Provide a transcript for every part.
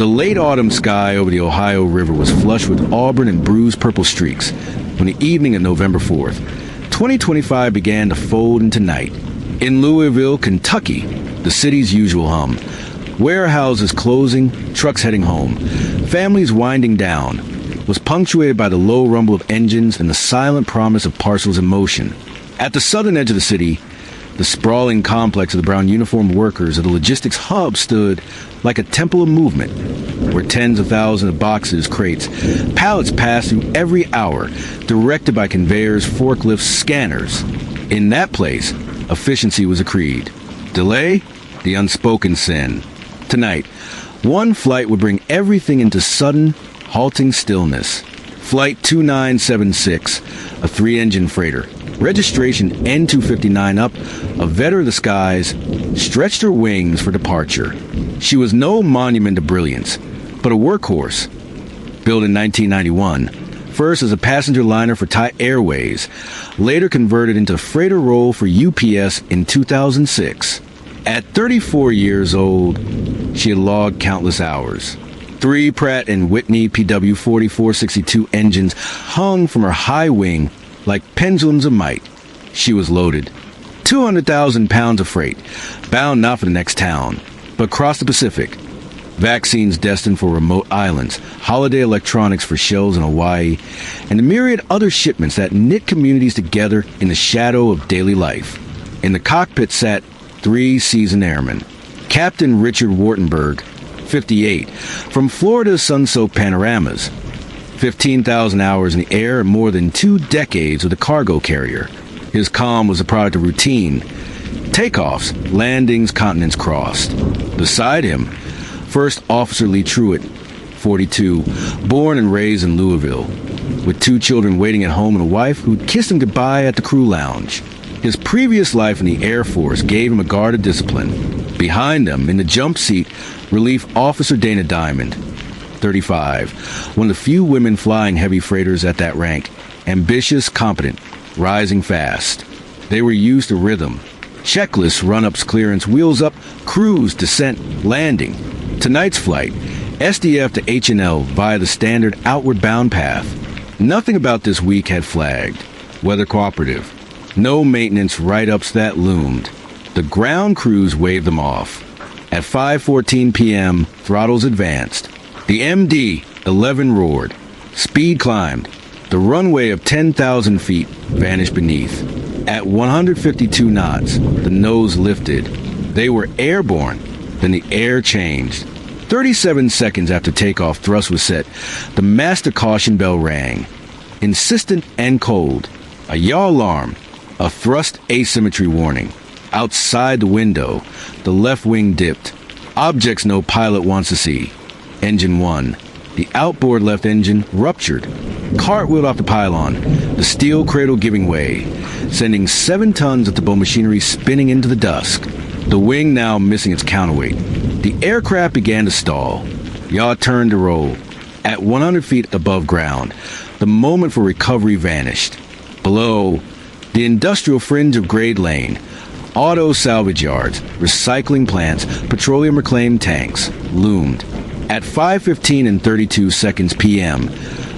The late autumn sky over the Ohio River was flush with auburn and bruised purple streaks when the evening of November 4th, 2025 began to fold into night. In Louisville, Kentucky, the city's usual hum. Warehouses closing, trucks heading home, families winding down, was punctuated by the low rumble of engines and the silent promise of parcels in motion. At the southern edge of the city, the sprawling complex of the brown uniformed workers of the logistics hub stood like a temple of movement, where tens of thousands of boxes, crates, pallets passed through every hour, directed by conveyors, forklifts, scanners. In that place, efficiency was a creed. Delay, the unspoken sin. Tonight, one flight would bring everything into sudden, halting stillness. Flight 2976, a three-engine freighter, registration N259 up, a veteran of the skies, stretched her wings for departure. She was no monument to brilliance, but a workhorse. Built in 1991, first as a passenger liner for Thai Airways, later converted into a freighter role for UPS in 2006. At 34 years old, she had logged countless hours. 3 Pratt & Whitney PW4462 engines hung from her high wing like pendulums of might. She was loaded. 200,000 pounds of freight, bound not for the next town, but across the Pacific. Vaccines destined for remote islands, holiday electronics for shells in Hawaii, and the myriad other shipments that knit communities together in the shadow of daily life. In the cockpit sat 3 seasoned airmen. Captain Richard Wartenberg, 58, from Florida's sun-soaked panoramas. 15,000 hours in the air and more than 2 decades with a cargo carrier. His calm was a product of routine. Takeoffs, landings, continents crossed. Beside him, First Officer Lee Truitt, 42, born and raised in Louisville, with 2 children waiting at home and a wife who'd kissed him goodbye at the crew lounge. His previous life in the Air Force gave him a guard of discipline. Behind him, in the jump seat, Relief Officer Dana Diamond, 35, one of the few women flying heavy freighters at that rank, ambitious, competent, rising fast. They were used to rhythm. Checklists, run-ups, clearance, wheels up, cruise, descent, landing. Tonight's flight, SDF to H&L via the standard outward bound path. Nothing about this week had flagged. Weather cooperative. No maintenance write-ups that loomed. The ground crews waved them off. At 5:14 p.m., throttles advanced. The MD-11 roared. Speed climbed. The runway of 10,000 feet vanished beneath. At 152 knots, the nose lifted. They were airborne. Then the air changed. 37 seconds after takeoff thrust was set, the master caution bell rang. Insistent and cold. A yaw alarm. A thrust asymmetry warning. Outside the window, the left wing dipped. Objects no pilot wants to see. Engine 1. The outboard left engine ruptured. Cartwheeled off the pylon, the steel cradle giving way, sending 7 tons of turbo machinery spinning into the dusk. The wing now missing its counterweight. The aircraft began to stall. Yaw turned to roll. At 100 feet above ground, the moment for recovery vanished. Below, the industrial fringe of grade lane, auto salvage yards, recycling plants, petroleum reclaimed tanks, loomed. At 5:15 and 32 seconds p.m.,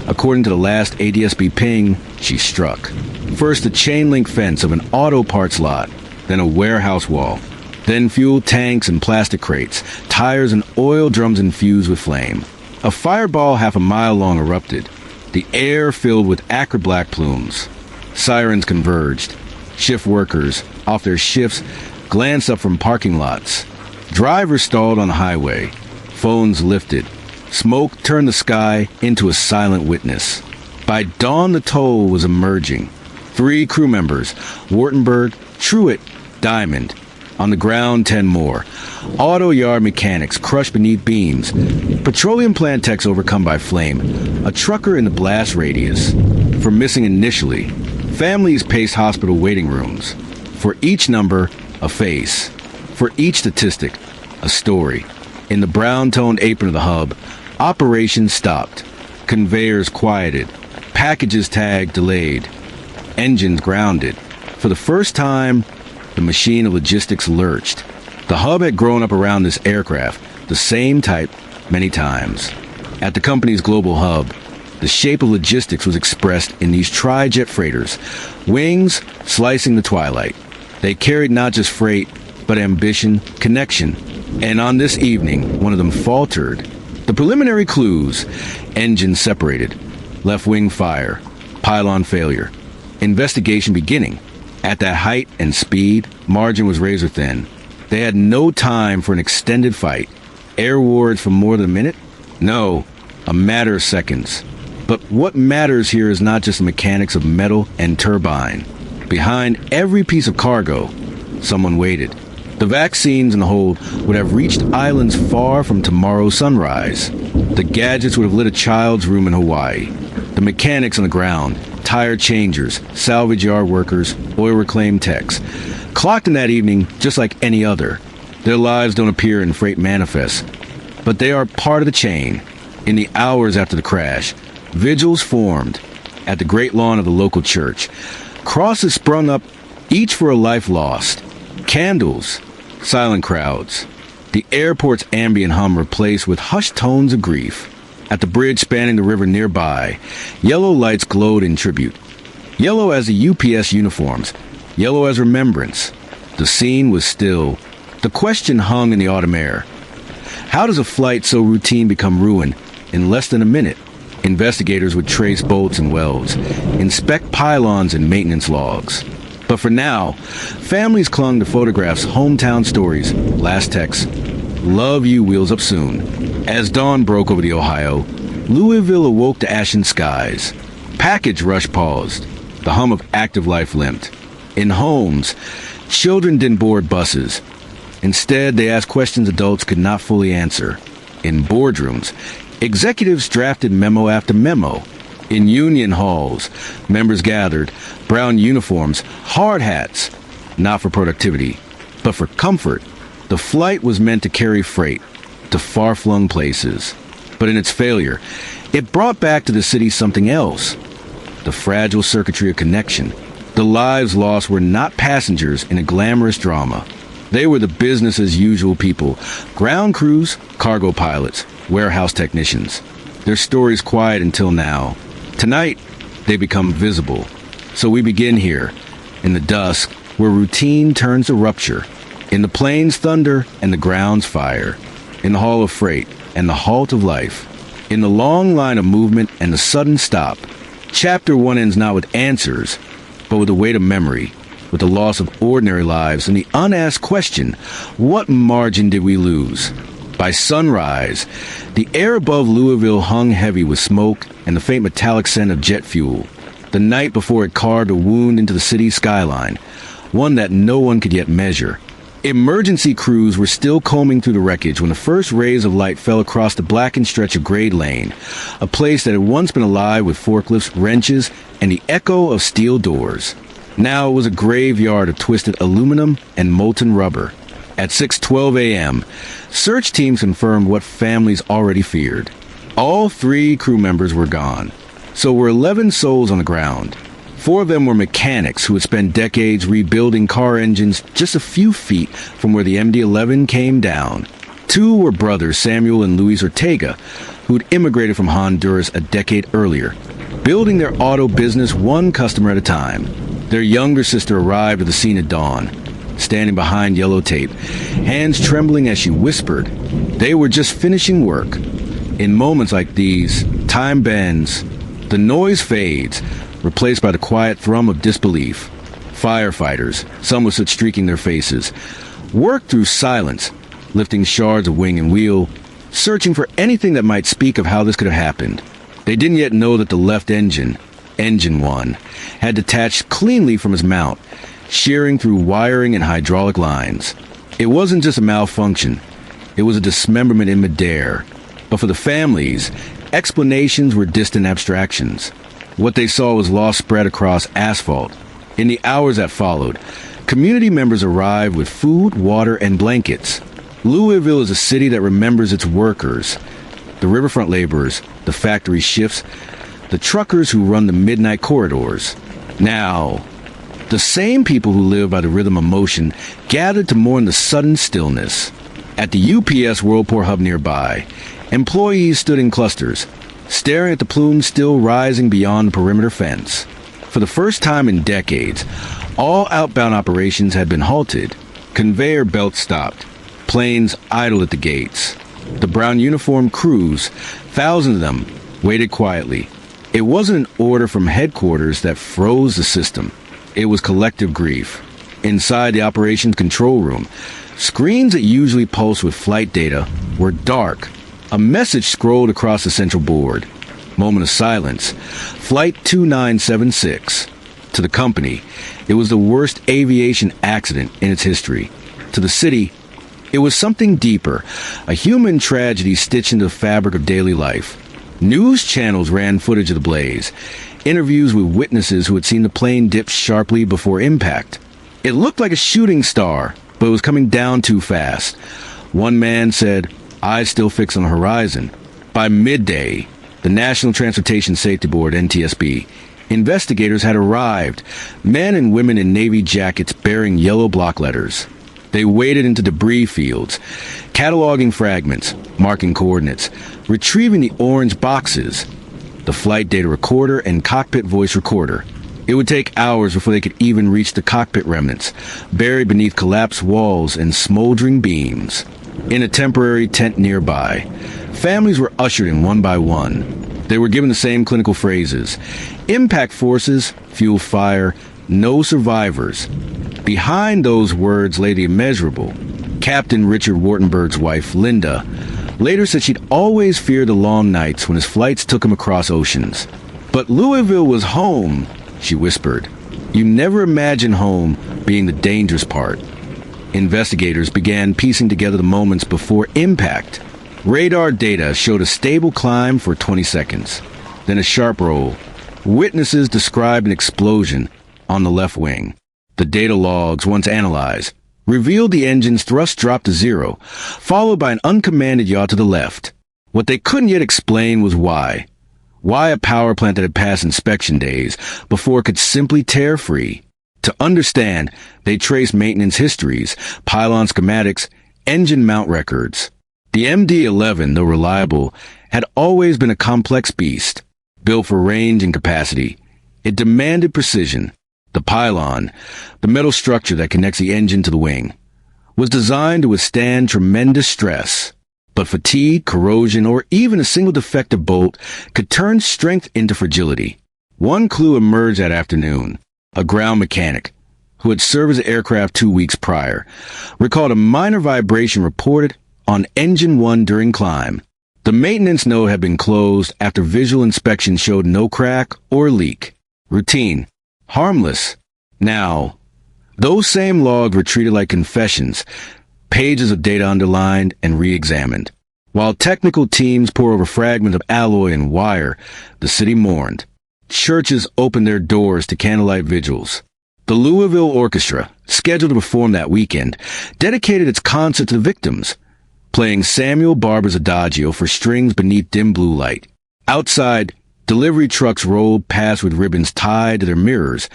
according to the last ADSB ping, she struck. First the chain link fence of an auto parts lot, then a warehouse wall, then fuel tanks and plastic crates, tires and oil drums infused with flame. A fireball half a mile long erupted, the air filled with acrid black plumes. Sirens converged. Shift workers, off their shifts, glanced up from parking lots. Drivers stalled on the highway. Phones lifted. Smoke turned the sky into a silent witness. By dawn, the toll was emerging. 3 crew members, Wartenberg, Truitt, Diamond. On the ground, 10 more. Auto yard mechanics crushed beneath beams. Petroleum plant techs overcome by flame. A trucker in the blast radius. For missing initially, families paced hospital waiting rooms. For each number, a face. For each statistic, a story. In the brown-toned apron of the hub, operations stopped. Conveyors quieted. Packages tagged delayed. Engines grounded. For the first time, the machine of logistics lurched. The hub had grown up around this aircraft, the same type, many times. At the company's global hub, the shape of logistics was expressed in these tri-jet freighters, wings slicing the twilight. They carried not just freight, but ambition, connection. And on this evening, one of them faltered. The preliminary clues: engine separated, left wing fire, pylon failure, investigation beginning. At that height and speed, margin was razor thin. They had no time for an extended fight. Air wars for more than a minute? No, a matter of seconds. But what matters here is not just the mechanics of metal and turbine. Behind every piece of cargo, someone waited. The vaccines in the hold would have reached islands far from tomorrow's sunrise. The gadgets would have lit a child's room in Hawaii. The mechanics on the ground, tire changers, salvage yard workers, oil reclaim techs, clocked in that evening just like any other. Their lives don't appear in freight manifests, but they are part of the chain. In the hours after the crash, vigils formed at the great lawn of the local church. Crosses sprung up, each for a life lost. Candles, silent crowds. The airport's ambient hum replaced with hushed tones of grief. At the bridge spanning the river nearby, yellow lights glowed in tribute. Yellow as the UPS uniforms, yellow as remembrance. The scene was still. The question hung in the autumn air. How does a flight so routine become ruin in less than a minute? Investigators would trace bolts and welds, inspect pylons and maintenance logs. But for now, families clung to photographs, hometown stories, last texts. Love you, wheels up soon. As dawn broke over the Ohio, Louisville awoke to ashen skies. Package rush paused. The hum of active life limped. In homes, children didn't board buses. Instead, they asked questions adults could not fully answer. In boardrooms, executives drafted memo after memo. In union halls, members gathered, brown uniforms, hard hats, not for productivity, but for comfort. The flight was meant to carry freight to far-flung places. But in its failure, it brought back to the city something else. The fragile circuitry of connection. The lives lost were not passengers in a glamorous drama. They were the business-as-usual people, ground crews, cargo pilots, warehouse technicians. Their stories quiet until now. Tonight, they become visible. So we begin here, in the dusk, where routine turns to rupture. In the plains thunder and the ground's fire. In the hall of freight and the halt of life. In the long line of movement and the sudden stop. Chapter 1 ends not with answers, but with the weight of memory, with the loss of ordinary lives and the unasked question, what margin did we lose? By sunrise, the air above Louisville hung heavy with smoke and the faint metallic scent of jet fuel. The night before it carved a wound into the city's skyline, one that no one could yet measure. Emergency crews were still combing through the wreckage when the first rays of light fell across the blackened stretch of grade lane, a place that had once been alive with forklifts, wrenches, and the echo of steel doors. Now it was a graveyard of twisted aluminum and molten rubber. At 6:12 a.m., search teams confirmed what families already feared. All 3 crew members were gone. So were 11 souls on the ground. 4 of them were mechanics who had spent decades rebuilding car engines just a few feet from where the MD-11 came down. 2 were brothers, Samuel and Luis Ortega, who'd immigrated from Honduras a decade earlier, building their auto business one customer at a time. Their younger sister arrived at the scene at dawn, standing behind yellow tape, hands trembling as she whispered. They were just finishing work. In moments like these, time bends. The noise fades, replaced by the quiet thrum of disbelief. Firefighters, some with soot streaking their faces, worked through silence, lifting shards of wing and wheel, searching for anything that might speak of how this could have happened. They didn't yet know that the left engine, Engine 1, had detached cleanly from its mount, shearing through wiring and hydraulic lines. It wasn't just a malfunction. It was a dismemberment in midair. But for the families, explanations were distant abstractions. What they saw was loss spread across asphalt. In the hours that followed, community members arrived with food, water, and blankets. Louisville is a city that remembers its workers, the riverfront laborers, the factory shifts, the truckers who run the midnight corridors. Now, the same people who live by the rhythm of motion gathered to mourn the sudden stillness. At the UPS Worldport hub nearby, Employees stood in clusters, staring at the plumes still rising beyond the perimeter fence. For the first time in decades, all outbound operations had been halted. Conveyor belts stopped. Planes idled at the gates. The brown uniformed crews, thousands of them, waited quietly. It wasn't an order from headquarters that froze the system. It was collective grief. Inside the operations control room, screens that usually pulse with flight data were dark. A message scrolled across the central board. Moment of silence. Flight 2976. To the company, it was the worst aviation accident in its history. To the city, it was something deeper, a human tragedy stitched into the fabric of daily life. News channels ran footage of the blaze, interviews with witnesses who had seen the plane dip sharply before impact. It looked like a shooting star, but it was coming down too fast. One man said, eyes still fixed on the horizon. By midday, the National Transportation Safety Board, NTSB, investigators had arrived, men and women in navy jackets bearing yellow block letters. They waded into debris fields, cataloging fragments, marking coordinates, retrieving the orange boxes, the flight data recorder and cockpit voice recorder. It would take hours before they could even reach the cockpit remnants, buried beneath collapsed walls and smoldering beams. In a temporary tent nearby, families were ushered in one by one. They were given the same clinical phrases. Impact forces, fuel fire, no survivors. Behind those words lay the immeasurable. Captain Richard Wartenberg's wife, Linda, later said she'd always feared the long nights when his flights took him across oceans. But Louisville was home, she whispered. You never imagine home being the dangerous part. Investigators began piecing together the moments before impact. Radar data showed a stable climb for 20 seconds, then a sharp roll. Witnesses described an explosion on the left wing. The data logs, once analyzed, revealed the engine's thrust dropped to zero, followed by an uncommanded yaw to the left. What they couldn't yet explain was why. Why a power plant that had passed inspection days before it could simply tear free? To understand, they traced maintenance histories, pylon schematics, engine mount records. The MD-11, though reliable, had always been a complex beast, built for range and capacity. It demanded precision. The pylon, the metal structure that connects the engine to the wing, was designed to withstand tremendous stress. But fatigue, corrosion, or even a single defective bolt could turn strength into fragility. One clue emerged that afternoon. A ground mechanic, who had served as an aircraft 2 weeks prior, recalled a minor vibration reported on Engine 1 during climb. The maintenance node had been closed after visual inspection showed no crack or leak. Routine. Harmless. Now, those same logs were treated like confessions, pages of data underlined and re-examined. While technical teams poured over fragments of alloy and wire, the city mourned. Churches opened their doors to candlelight vigils. The Louisville Orchestra, scheduled to perform that weekend, dedicated its concert to the victims, playing Samuel Barber's Adagio for strings beneath dim blue light. Outside, delivery trucks rolled past with ribbons tied to their mirrors,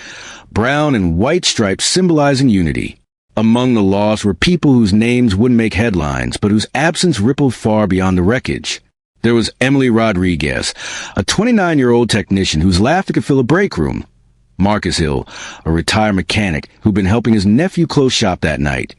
brown and white stripes symbolizing unity. Among the lost were people whose names wouldn't make headlines, but whose absence rippled far beyond the wreckage. There was Emily Rodriguez, a 29-year-old technician whose laughter could fill a break room. Marcus Hill, a retired mechanic who'd been helping his nephew close shop that night.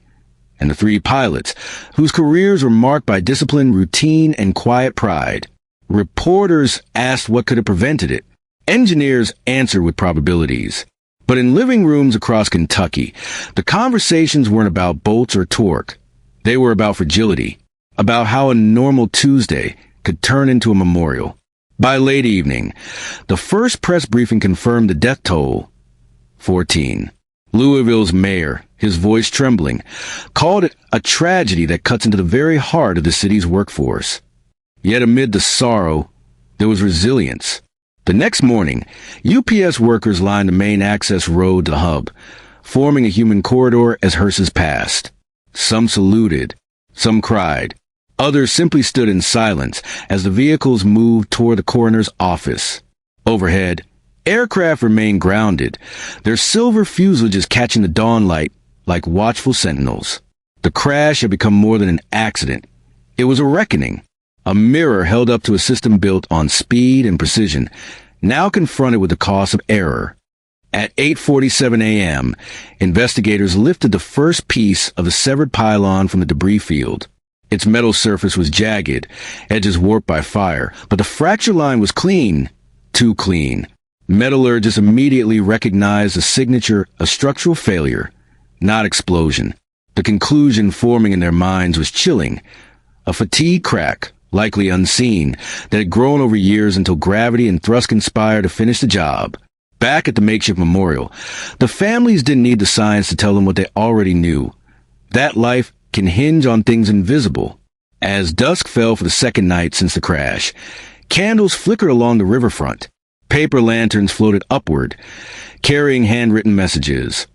And the three pilots, whose careers were marked by discipline, routine, and quiet pride. Reporters asked what could have prevented it. Engineers answered with probabilities. But in living rooms across Kentucky, the conversations weren't about bolts or torque. They were about fragility, about how a normal Tuesday could turn into a memorial. By late evening, the first press briefing confirmed the death toll, 14. Louisville's mayor, his voice trembling, called it a tragedy that cuts into the very heart of the city's workforce. Yet amid the sorrow, there was resilience. The next morning, UPS workers lined the main access road to the hub, forming a human corridor as hearses passed. Some saluted, some cried. Others simply stood in silence as the vehicles moved toward the coroner's office. Overhead, aircraft remained grounded, their silver fuselages catching the dawn light like watchful sentinels. The crash had become more than an accident. It was a reckoning, a mirror held up to a system built on speed and precision, now confronted with the cost of error. At 8:47 a.m., investigators lifted the first piece of the severed pylon from the debris field. Its metal surface was jagged, edges warped by fire, but the fracture line was clean, too clean. Metallurgists immediately recognized the signature of structural failure, not explosion. The conclusion forming in their minds was chilling. A fatigue crack, likely unseen, that had grown over years until gravity and thrust conspired to finish the job. Back at the makeshift memorial, the families didn't need the science to tell them what they already knew. That life can hinge on things invisible. As dusk fell for the second night since the crash, candles flickered along the riverfront. Paper lanterns floated upward, carrying handwritten messages.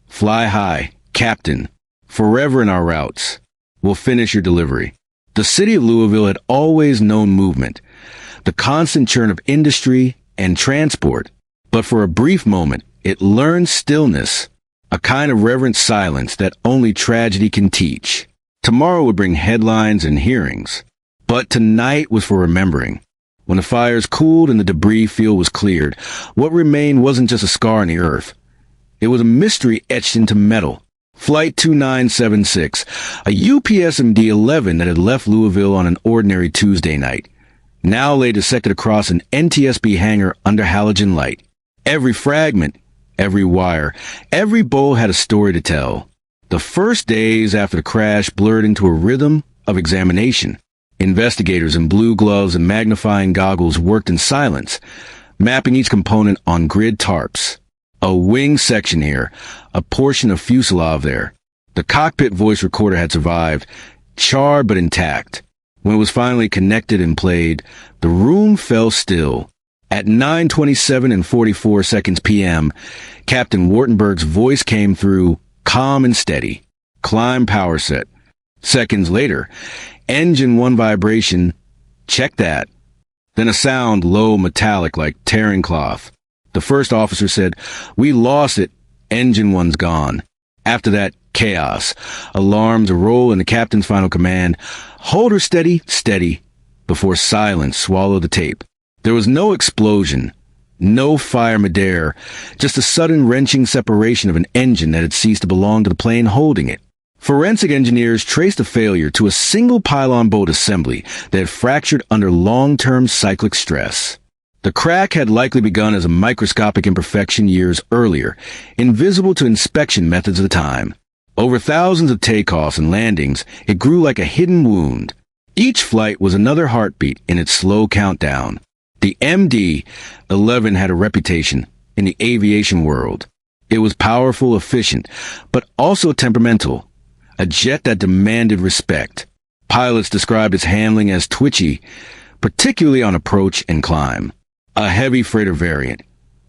Fly high, Captain. Forever in our routes. We'll finish your delivery. The city of Louisville had always known movement, the constant churn of industry and transport. But for a brief moment, it learned stillness, a kind of reverent silence that only tragedy can teach. Tomorrow would bring headlines and hearings. But tonight was for remembering. When the fires cooled and the debris field was cleared, what remained wasn't just a scar on the earth. It was a mystery etched into metal. Flight 2976, a UPS MD-11 that had left Louisville on an ordinary Tuesday night, now lay dissected across an NTSB hangar under halogen light. Every fragment, every wire, every bowl had a story to tell. The first days after the crash blurred into a rhythm of examination. Investigators in blue gloves and magnifying goggles worked in silence, mapping each component on grid tarps. A wing section here, a portion of fuselage there. The cockpit voice recorder had survived, charred but intact. When it was finally connected and played, the room fell still. At 9:27 and 44 seconds p.m., Captain Wartenberg's voice came through, calm and steady. Climb power set. Seconds later, engine 1 vibration. Check that. Then a sound low metallic like tearing cloth. The first officer said, "We lost it. Engine 1's gone." After that, chaos. Alarms roll in the captain's final command. "Hold her steady, steady," before silence swallowed the tape. There was no explosion, no fire midair, just a sudden wrenching separation of an engine that had ceased to belong to the plane holding it. Forensic engineers traced the failure to a single pylon bolt assembly that had fractured under long-term cyclic stress. The crack had likely begun as a microscopic imperfection years earlier, invisible to inspection methods of the time. Over thousands of takeoffs and landings, it grew like a hidden wound. Each flight was another heartbeat in its slow countdown. The MD-11 had a reputation in the aviation world. It was powerful, efficient, but also temperamental. A jet that demanded respect. Pilots described its handling as twitchy, particularly on approach and climb. A heavy freighter variant,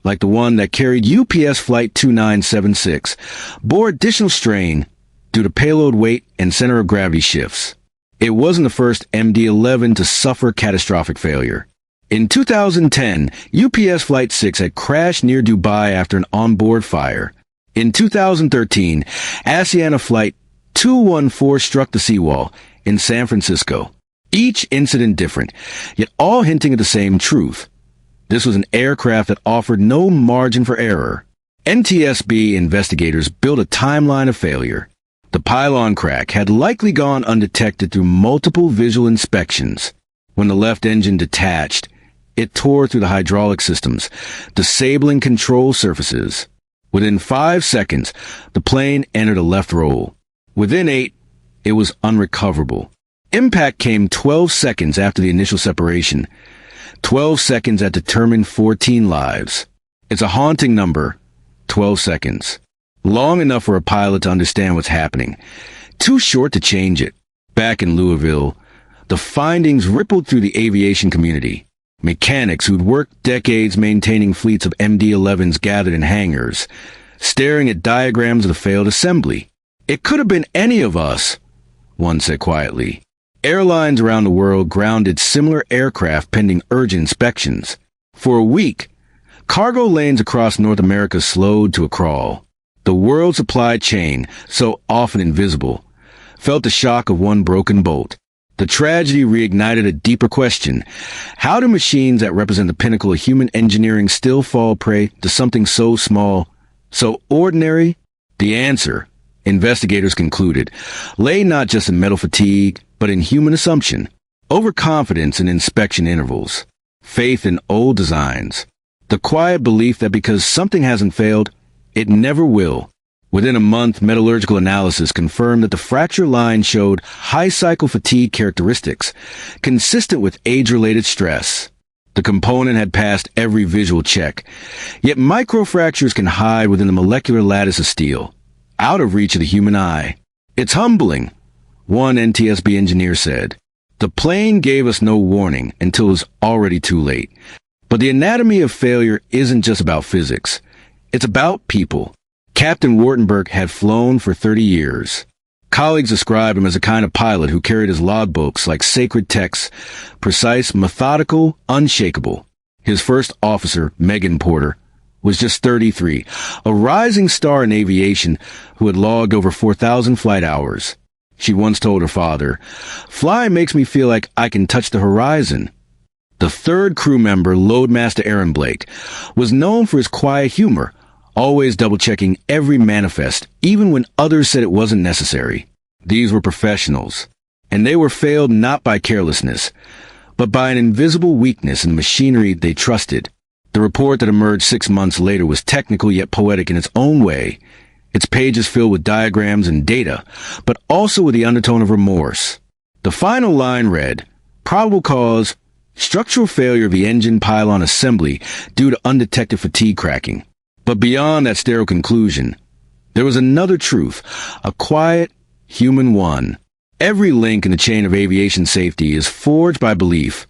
like the one that carried UPS Flight 2976, bore additional strain due to payload weight and center of gravity shifts. It wasn't the first MD-11 to suffer catastrophic failure. In 2010, UPS Flight 6 had crashed near Dubai after an onboard fire. In 2013, Asiana Flight 214 struck the seawall in San Francisco. Each incident different, yet all hinting at the same truth. This was an aircraft that offered no margin for error. NTSB investigators built a timeline of failure. The pylon crack had likely gone undetected through multiple visual inspections. When the left engine detached, it tore through the hydraulic systems, disabling control surfaces. Within 5 seconds, the plane entered a left roll. Within 8, it was unrecoverable. Impact came 12 seconds after the initial separation. 12 seconds that determined 14 lives. It's a haunting number, 12 seconds. Long enough for a pilot to understand what's happening. Too short to change it. Back in Louisville, the findings rippled through the aviation community. Mechanics who'd worked decades maintaining fleets of MD-11s gathered in hangars, staring at diagrams of the failed assembly. "It could have been any of us," one said quietly. Airlines around the world grounded similar aircraft pending urgent inspections. For a week, cargo lanes across North America slowed to a crawl. The world supply chain, so often invisible, felt the shock of one broken bolt. The tragedy reignited a deeper question. How do machines that represent the pinnacle of human engineering still fall prey to something so small, so ordinary? The answer, investigators concluded, lay not just in metal fatigue, but in human assumption, overconfidence in inspection intervals, faith in old designs, the quiet belief that because something hasn't failed, it never will. Within a month, metallurgical analysis confirmed that the fracture line showed high cycle fatigue characteristics, consistent with age-related stress. The component had passed every visual check, yet microfractures can hide within the molecular lattice of steel, out of reach of the human eye. It's humbling, one NTSB engineer said. The plane gave us no warning until it was already too late. But the anatomy of failure isn't just about physics. It's about people. Captain Wartenberg had flown for 30 years. Colleagues described him as a kind of pilot who carried his logbooks like sacred texts, precise, methodical, unshakable. His first officer, Megan Porter, was just 33, a rising star in aviation who had logged over 4,000 flight hours. She once told her father, "Flying makes me feel like I can touch the horizon." The third crew member, Loadmaster Aaron Blake, was known for his quiet humor, always double-checking every manifest, even when others said it wasn't necessary. These were professionals, and they were failed not by carelessness, but by an invisible weakness in the machinery they trusted. The report that emerged 6 months later was technical yet poetic in its own way, its pages filled with diagrams and data, but also with the undertone of remorse. The final line read, "Probable cause, structural failure of the engine pylon assembly due to undetected fatigue cracking." But beyond that sterile conclusion, there was another truth, a quiet, human one. Every link in the chain of aviation safety is forged by belief.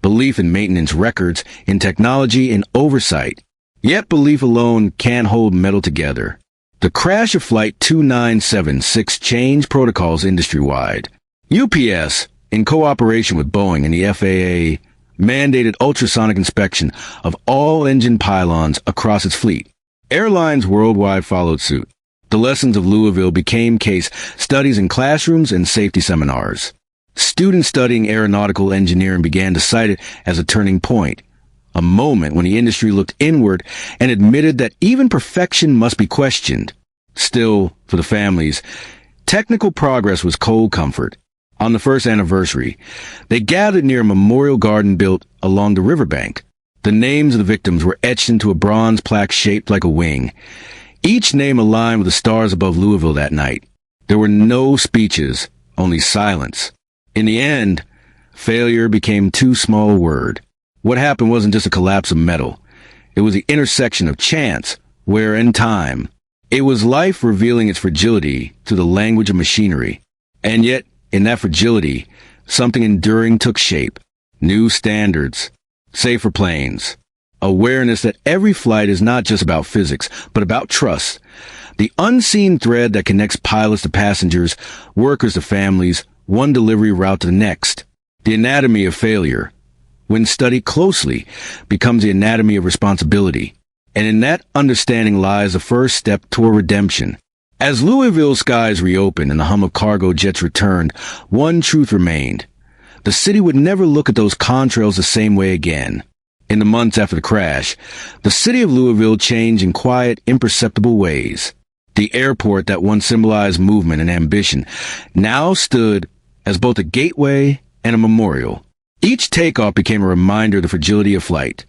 Belief in maintenance records, in technology, in oversight. Yet belief alone can't hold metal together. The crash of Flight 2976 changed protocols industry-wide. UPS, in cooperation with Boeing and the FAA, mandated ultrasonic inspection of all engine pylons across its fleet. Airlines worldwide followed suit. The lessons of Louisville became case studies in classrooms and safety seminars. Students studying aeronautical engineering began to cite it as a turning point, a moment when the industry looked inward and admitted that even perfection must be questioned. Still, for the families, technical progress was cold comfort. On the first anniversary, they gathered near a memorial garden built along the riverbank. The names of the victims were etched into a bronze plaque shaped like a wing, each name aligned with the stars above Louisville that night. There were no speeches, only silence. In the end, failure became too small a word. What happened wasn't just a collapse of metal. It was the intersection of chance, wear, and time. It was life revealing its fragility through the language of machinery. And yet, in that fragility, something enduring took shape. New standards, safer planes, awareness that every flight is not just about physics, but about trust. The unseen thread that connects pilots to passengers, workers to families, one delivery route to the next. The anatomy of failure, when studied closely, becomes the anatomy of responsibility. And in that understanding lies the first step toward redemption. As Louisville's skies reopened and the hum of cargo jets returned, one truth remained. The city would never look at those contrails the same way again. In the months after the crash, the city of Louisville changed in quiet, imperceptible ways. The airport that once symbolized movement and ambition now stood as both a gateway and a memorial. Each takeoff became a reminder of the fragility of flight.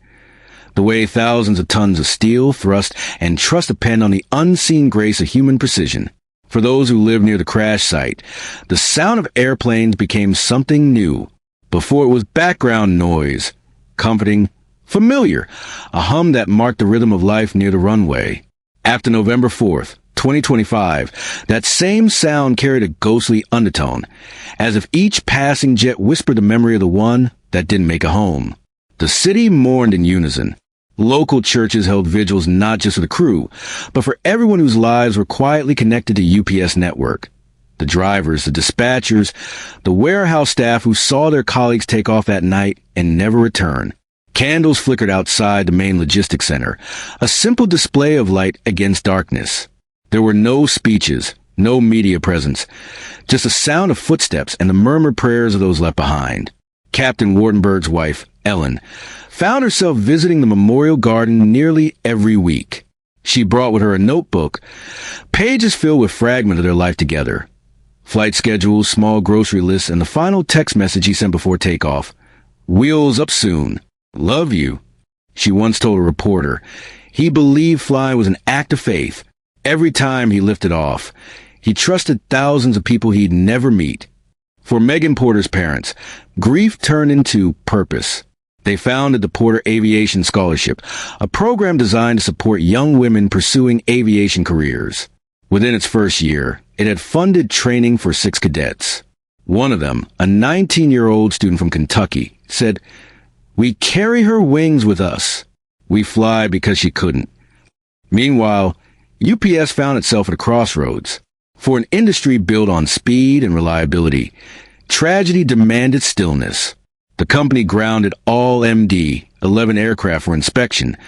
The way thousands of tons of steel, thrust, and trust depend on the unseen grace of human precision. For those who lived near the crash site, the sound of airplanes became something new. Before it was background noise, comforting, familiar, a hum that marked the rhythm of life near the runway. After November 4th, 2025, that same sound carried a ghostly undertone, as if each passing jet whispered the memory of the one that didn't make a home. The city mourned in unison. Local churches held vigils not just for the crew, but for everyone whose lives were quietly connected to UPS network. The drivers, the dispatchers, the warehouse staff who saw their colleagues take off that night and never return. Candles flickered outside the main logistics center, a simple display of light against darkness. There were no speeches, No media presence. Just a sound of footsteps and the murmured prayers of those left behind. Captain Wartenberg's wife, Ellen, found herself visiting the memorial garden nearly every week. She brought with her a notebook, pages filled with fragments of their life together. Flight schedules, small grocery lists, and the final text message he sent before takeoff. "Wheels up soon. Love you." She once told a reporter he believed flying was an act of faith. Every time he lifted off, he trusted thousands of people he'd never meet. For Megan Porter's parents, grief turned into purpose. They founded the Porter Aviation Scholarship, a program designed to support young women pursuing aviation careers. Within its first year, it had funded training for 6 cadets. One of them, a 19-year-old student from Kentucky, said, "We carry her wings with us. We fly because she couldn't." Meanwhile, UPS found itself at a crossroads. For an industry built on speed and reliability, tragedy demanded stillness. The company grounded all MD-11 aircraft for inspection,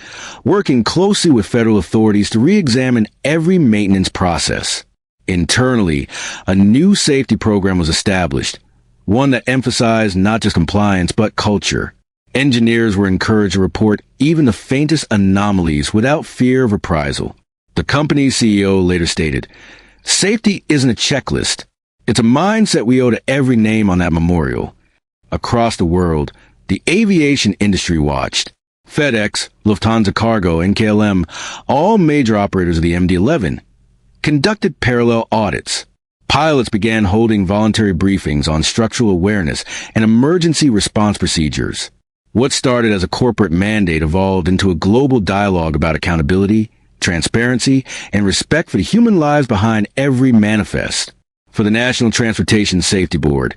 working closely with federal authorities to re-examine every maintenance process. Internally, a new safety program was established, one that emphasized not just compliance but culture. Engineers were encouraged to report even the faintest anomalies without fear of reprisal. The company's CEO later stated, "Safety isn't a checklist. It's a mindset we owe to every name on that memorial." Across the world, the aviation industry watched. FedEx, Lufthansa Cargo, and KLM, all major operators of the MD-11, conducted parallel audits. Pilots began holding voluntary briefings on structural awareness and emergency response procedures. What started as a corporate mandate evolved into a global dialogue about accountability, transparency, and respect for the human lives behind every manifest. For the National Transportation Safety Board,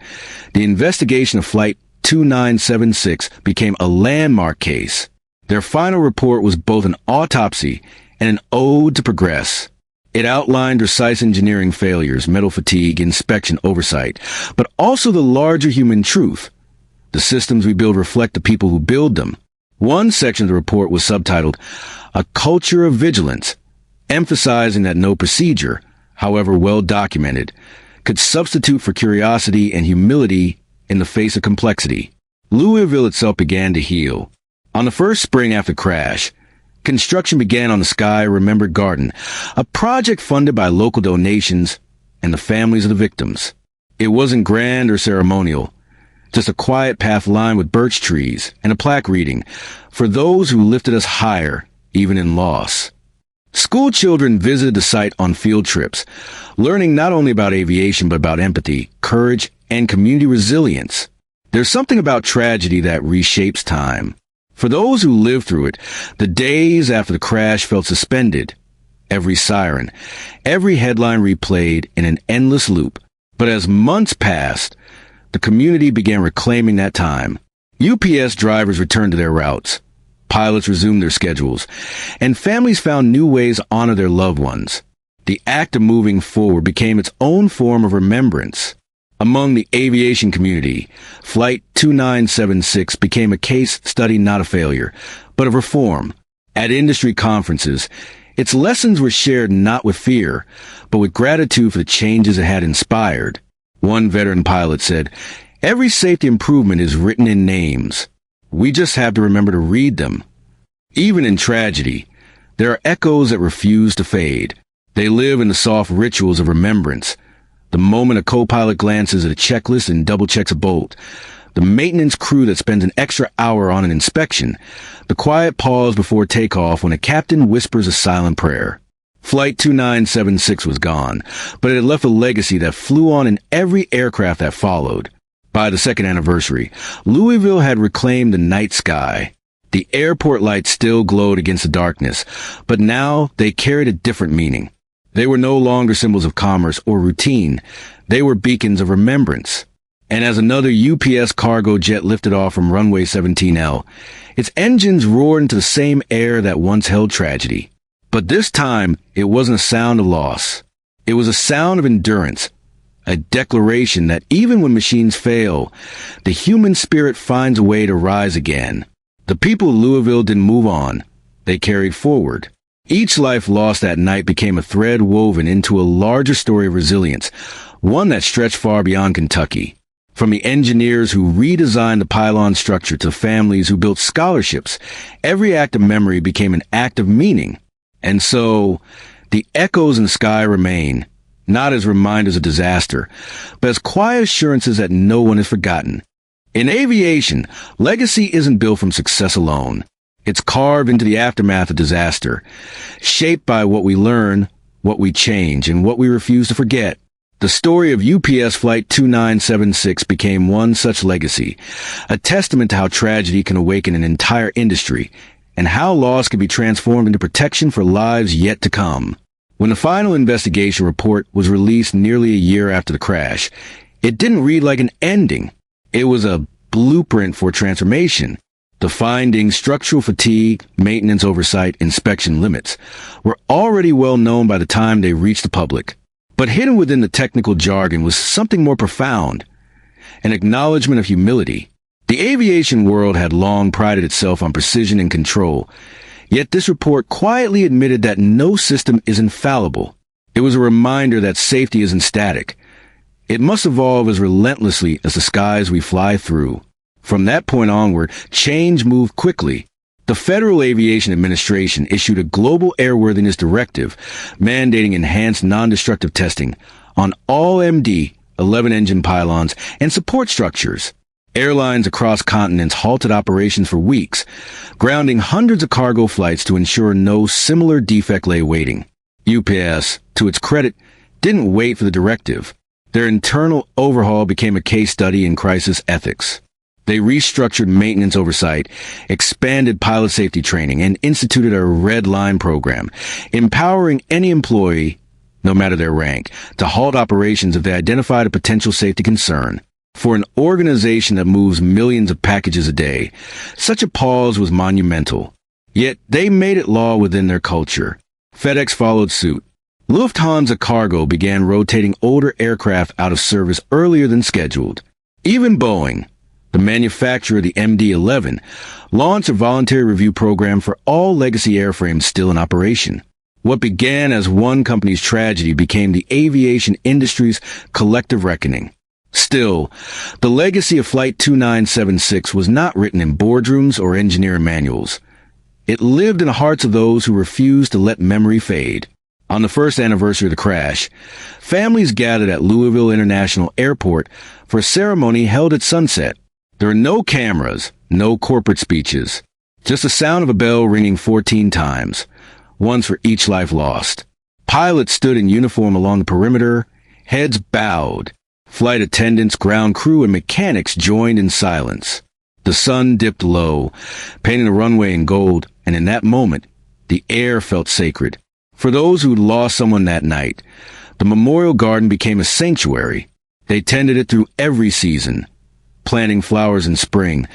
the investigation of Flight 2976 became a landmark case. Their final report was both an autopsy and an ode to progress. It outlined precise engineering failures, metal fatigue, inspection oversight, but also the larger human truth. The systems we build reflect the people who build them. One section of the report was subtitled, "A Culture of Vigilance," emphasizing that no procedure, however well documented, could substitute for curiosity and humility in the face of complexity. Louisville itself began to heal. On the first spring after crash, construction began on the Sky Remembered Garden, a project funded by local donations and the families of the victims. It wasn't grand or ceremonial, just a quiet path lined with birch trees and a plaque reading, "For those who lifted us higher, even in loss." School children visited the site on field trips, learning not only about aviation but about empathy, courage, and community resilience. There's something about tragedy that reshapes time. For those who lived through it, the days after the crash felt suspended. Every siren, every headline replayed in an endless loop. But as months passed, the community began reclaiming that time. UPS drivers returned to their routes. Pilots resumed their schedules, and families found new ways to honor their loved ones. The act of moving forward became its own form of remembrance. Among the aviation community, Flight 2976 became a case study not a failure, but of reform. At industry conferences, its lessons were shared not with fear, but with gratitude for the changes it had inspired. One veteran pilot said, "Every safety improvement is written in names. We just have to remember to read them." Even in tragedy, there are echoes that refuse to fade. They live in the soft rituals of remembrance. The moment a co-pilot glances at a checklist and double-checks a bolt. The maintenance crew that spends an extra hour on an inspection. The quiet pause before takeoff when a captain whispers a silent prayer. Flight 2976 was gone, but it had left a legacy that flew on in every aircraft that followed. By the second anniversary, Louisville had reclaimed the night sky. The airport lights still glowed against the darkness, but now they carried a different meaning. They were no longer symbols of commerce or routine. They were beacons of remembrance. And as another UPS cargo jet lifted off from runway 17L, its engines roared into the same air that once held tragedy. But this time, it wasn't a sound of loss. It was a sound of endurance, a declaration that even when machines fail, the human spirit finds a way to rise again. The people of Louisville didn't move on. They carried forward. Each life lost that night became a thread woven into a larger story of resilience, one that stretched far beyond Kentucky. From the engineers who redesigned the pylon structure to families who built scholarships, every act of memory became an act of meaning. And so, the echoes in the sky remain, not as reminders of disaster, but as quiet assurances that no one is forgotten. In aviation, legacy isn't built from success alone. It's carved into the aftermath of disaster, shaped by what we learn, what we change, and what we refuse to forget. The story of UPS Flight 2976 became one such legacy, a testament to how tragedy can awaken an entire industry, and how loss can be transformed into protection for lives yet to come. When the final investigation report was released nearly a year after the crash, it didn't read like an ending. It was a blueprint for transformation. The findings, structural fatigue, maintenance oversight, inspection limits, were already well known by the time they reached the public. But hidden within the technical jargon was something more profound, an acknowledgement of humility. The aviation world had long prided itself on precision and control, yet this report quietly admitted that no system is infallible. It was a reminder that safety isn't static. It must evolve as relentlessly as the skies we fly through. From that point onward, change moved quickly. The Federal Aviation Administration issued a global airworthiness directive mandating enhanced non-destructive testing on all MD, 11-engine pylons, and support structures. Airlines across continents halted operations for weeks, grounding hundreds of cargo flights to ensure no similar defect lay waiting. UPS, to its credit, didn't wait for the directive. Their internal overhaul became a case study in crisis ethics. They restructured maintenance oversight, expanded pilot safety training, and instituted a red line program, empowering any employee, no matter their rank, to halt operations if they identified a potential safety concern. For an organization that moves millions of packages a day, such a pause was monumental. Yet they made it law within their culture. FedEx followed suit. Lufthansa Cargo began rotating older aircraft out of service earlier than scheduled. Even Boeing, the manufacturer of the MD-11, launched a voluntary review program for all legacy airframes still in operation. What began as one company's tragedy became the aviation industry's collective reckoning. Still, the legacy of Flight 2976 was not written in boardrooms or engineering manuals. It lived in the hearts of those who refused to let memory fade. On the first anniversary of the crash, families gathered at Louisville International Airport for a ceremony held at sunset. There are no cameras, no corporate speeches, just the sound of a bell ringing 14 times, once for each life lost. Pilots stood in uniform along the perimeter, heads bowed. Flight attendants, ground crew, and mechanics joined in silence. The sun dipped low, painting the runway in gold, and in that moment, the air felt sacred. For those who'd lost someone that night, the memorial garden became a sanctuary. They tended it through every season, planting flowers in spring,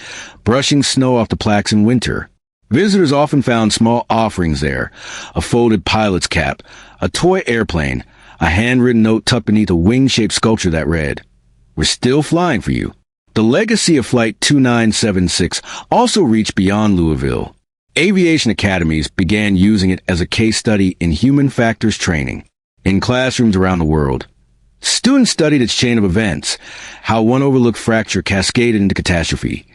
brushing snow off the plaques in winter. Visitors often found small offerings there, a folded pilot's cap, a toy airplane, a handwritten note tucked beneath a wing-shaped sculpture that read, "We're still flying for you." The legacy of Flight 2976 also reached beyond Louisville. Aviation academies began using it as a case study in human factors training. In classrooms around the world, students studied its chain of events, how one overlooked fracture cascaded into catastrophe,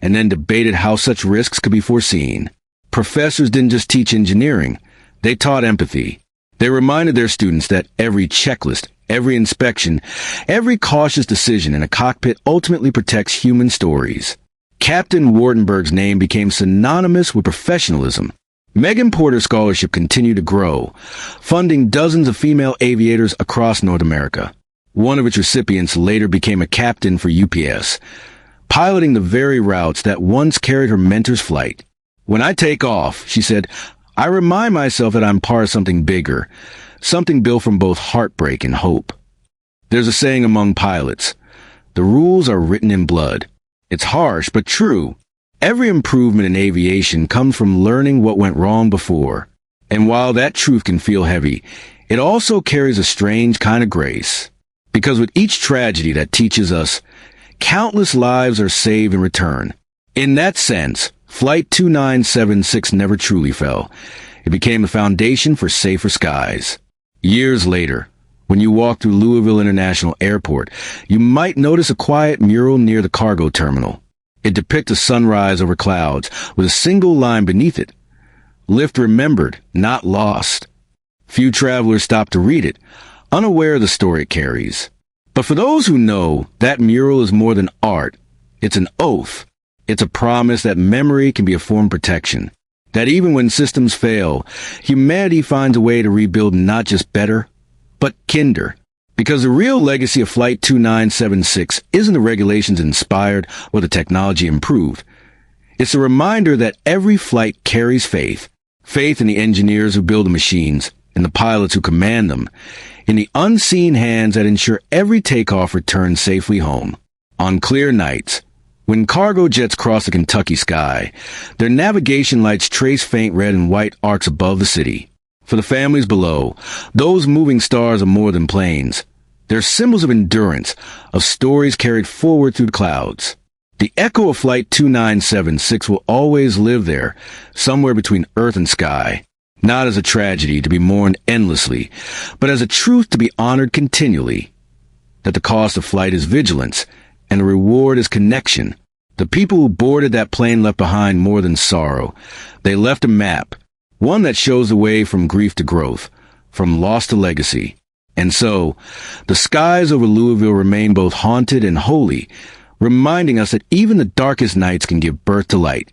and then debated how such risks could be foreseen. Professors didn't just teach engineering, they taught empathy. They reminded their students that every checklist, every inspection, every cautious decision in a cockpit ultimately protects human stories. Captain Wartenberg's name became synonymous with professionalism. Megan Porter's scholarship continued to grow, funding dozens of female aviators across North America. One of its recipients later became a captain for UPS, piloting the very routes that once carried her mentor's flight. "When I take off," she said, "I remind myself that I'm part of something bigger, something built from both heartbreak and hope." There's a saying among pilots, "The rules are written in blood." It's harsh, but true. Every improvement in aviation comes from learning what went wrong before. And while that truth can feel heavy, it also carries a strange kind of grace. Because with each tragedy that teaches us, countless lives are saved in return. In that sense, Flight 2976 never truly fell. It became the foundation for safer skies. Years later, when you walk through Louisville International Airport, you might notice a quiet mural near the cargo terminal. It depicts a sunrise over clouds with a single line beneath it. Lift remembered, not lost. Few travelers stop to read it, unaware of the story it carries. But for those who know, that mural is more than art. It's an oath. It's a promise that memory can be a form of protection. That even when systems fail, humanity finds a way to rebuild not just better, but kinder. Because the real legacy of Flight 2976 isn't the regulations inspired or the technology improved. It's a reminder that every flight carries faith. Faith in the engineers who build the machines, in the pilots who command them, in the unseen hands that ensure every takeoff returns safely home. On clear nights, when cargo jets cross the Kentucky sky, their navigation lights trace faint red and white arcs above the city. For the families below, those moving stars are more than planes. They're symbols of endurance, of stories carried forward through the clouds. The echo of Flight 2976 will always live there, somewhere between earth and sky, not as a tragedy to be mourned endlessly, but as a truth to be honored continually. That the cost of flight is vigilance, and the reward is connection. The people who boarded that plane left behind more than sorrow. They left a map, one that shows the way from grief to growth, from loss to legacy. And so, the skies over Louisville remain both haunted and holy, reminding us that even the darkest nights can give birth to light.